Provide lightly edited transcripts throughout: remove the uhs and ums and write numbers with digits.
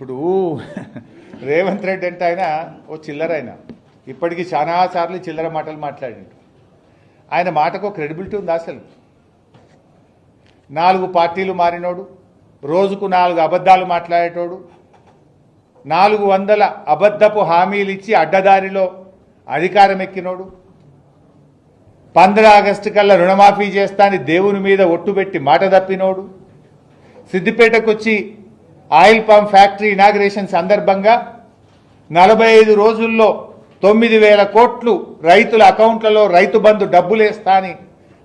ఇప్పుడు రేవంత్ రెడ్డి అంటే ఆయన ఓ చిల్లర ఆయన ఇప్పటికీ చాలాసార్లు చిల్లర మాటలు మాట్లాడిండు. ఆయన మాటకు క్రెడిబిలిటీ ఉంది. అసలు 4 పార్టీలు మారినోడు, రోజుకు 4 అబద్ధాలు మాట్లాడేటోడు, 400 అబద్ధపు హామీలు ఇచ్చి అడ్డదారిలో అధికారం ఎక్కినోడు, 15 ఆగస్టు కల్లా రుణమాఫీ చేస్తా అని దేవుని మీద ఒట్టుబెట్టి మాట తప్పినోడు, సిద్దిపేటకు వచ్చి ఆయిల్ పంప్ ఫ్యాక్టరీ ఇనాగ్రేషన్ సందర్భంగా 45 రోజుల్లో 9,000 కోట్లు రైతుల అకౌంట్లలో రైతు బంధు డబ్బులు వేస్తా అని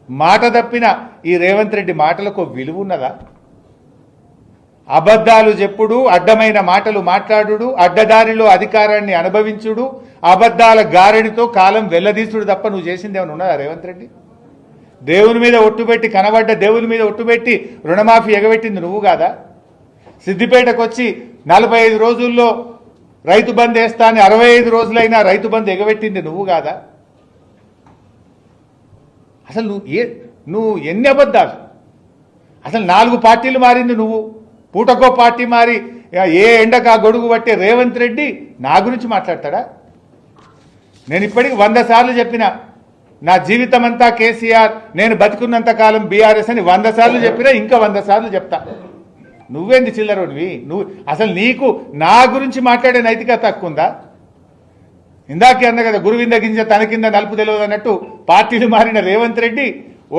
మాట తప్పిన ఈ రేవంత్ రెడ్డి మాటలకు విలువ ఉన్నదా? అబద్ధాలు చెప్పుడు, అడ్డమైన మాటలు మాట్లాడుడు, అడ్డదారిలో అధికారాన్ని అనుభవించుడు, అబద్ధాల గారడితో కాలం వెల్లదీసుడు తప్ప నువ్వు చేసింది ఏమైనా ఉన్నదా రేవంత్ రెడ్డి? దేవుని మీద ఒట్టుబెట్టి కనబడ్డ దేవుని మీద ఒట్టుబెట్టి రుణమాఫీ ఎగబెట్టింది నువ్వు కాదా? సిద్దిపేటకు వచ్చి 45 రోజుల్లో రైతు బంద్ వేస్తా అని 65 రోజులైనా రైతు బంద్ ఎగబెట్టింది నువ్వు కాదా? అసలు నువ్వు ఎన్ని అబద్ధాలు? అసలు 4 పార్టీలు మారింది నువ్వు, పూటకో పార్టీ మారి ఏ ఎండకా గొడుగు పట్టే రేవంత్ రెడ్డి నా గురించి మాట్లాడతాడా? నేను ఇప్పటికి 100 సార్లు చెప్పిన, నా జీవితం అంతా కేసీఆర్, నేను బతుకున్నంత కాలం బీఆర్ఎస్ అని 100 సార్లు చెప్పినా, ఇంకా 100 సార్లు చెప్తా. నువ్వేంది చిల్లరోనివి? నువ్వు అసలు నీకు నా గురించి మాట్లాడే నైతికత తక్కువ ఉందా? ఇందాకే అన్న కదా, గురువింద గింజ తన కింద నలుపు తెలియదు అన్నట్టు పార్టీలు మారిన రేవంత్ రెడ్డి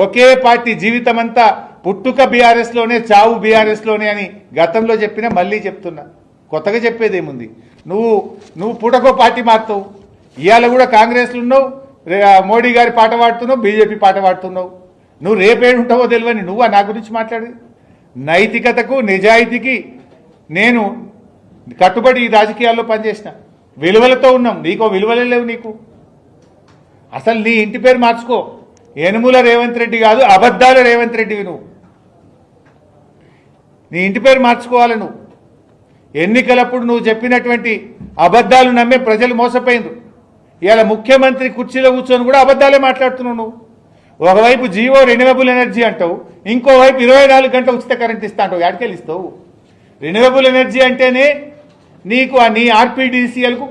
ఒకే పార్టీ జీవితం అంతా పుట్టుక బీఆర్ఎస్లోనే, చావు బీఆర్ఎస్లోనే అని గతంలో చెప్పినా మళ్ళీ చెప్తున్నా. కొత్తగా చెప్పేదేముంది? నువ్వు పూటకో పార్టీ మారుతావు. ఇవాళ కూడా కాంగ్రెస్లో ఉన్నావు, మోడీ గారి పాట పాడుతున్నావు, బీజేపీ పాట పాడుతున్నావు. నువ్వు రేపేడుంటావో తెలియని నువ్వా నా గురించి మాట్లాడి? నైతికతకు నిజాయితీకి నేను కట్టుబడి ఈ రాజకీయాల్లో పనిచేసిన, విలువలతో ఉన్నాం. నీకో విలువలే లేవు నీకు. అసలు నీ ఇంటి పేరు మార్చుకో, యనుమల రేవంత్ రెడ్డి కాదు, అబద్ధాల రేవంత్ రెడ్డివి నువ్వు. నీ ఇంటి పేరు మార్చుకోవాలి నువ్వు. ఎన్నికలప్పుడు నువ్వు చెప్పినటువంటి అబద్ధాలు నమ్మే ప్రజలు మోసపోయిండ్రు. ఇవాళ ముఖ్యమంత్రి కుర్చీలో కూర్చొని కూడా అబద్ధాలే మాట్లాడుతున్నావు నువ్వు. ఒకవైపు జియో రెన్యూవబుల్ ఎనర్జీ అంటావు, ఇంకోవైపు 24 గంటల ఉచిత కరెంట్ ఇస్తా అంటావు. ఎక్కడికెళ్ళి ఇస్తావు? రెన్యూవబుల్ ఎనర్జీ అంటేనే నీకు నీ ఆర్పీడీసీఎల్కు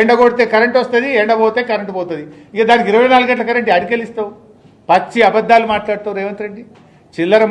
ఎండ కొడితే కరెంట్ వస్తుంది, ఎండ పోతే కరెంట్ పోతుంది. ఇక దానికి 24 గంటల కరెంట్ ఎక్కడికెళ్ళి ఇస్తావు? పచ్చి అబద్ధాలు మాట్లాడుతావు రేవంత్ రెడ్డి. చిల్లర